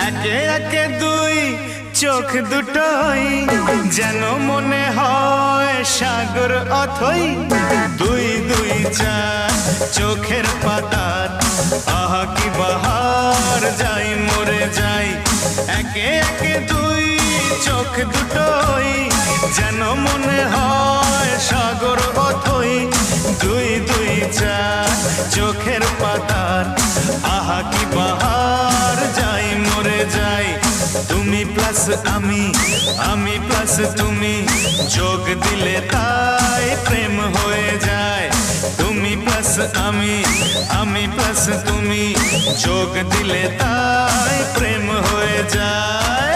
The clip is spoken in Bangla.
একে একে দুই চোখ দুটোই যেন মনে হয় সাগর অথই। দুই দুই চার চোখের পাতার আহা কি বাহার, যাই মরে যাই। একে একে দুই চোখ দুটোই যেন মনে হয় সাগর অথই। দুই দুই চার চোখের পাতার আহা কি বাহার, যাই মরে যাই। তুমি প্লাস আমি, আমি প্লাস তুমি, যোগ দিলে তাই প্রেম হয়ে যায়। তুমি প্লাস আমি, আমি প্লাস তুমি, যোগ দিলে তাই প্রেম হয়ে যায়।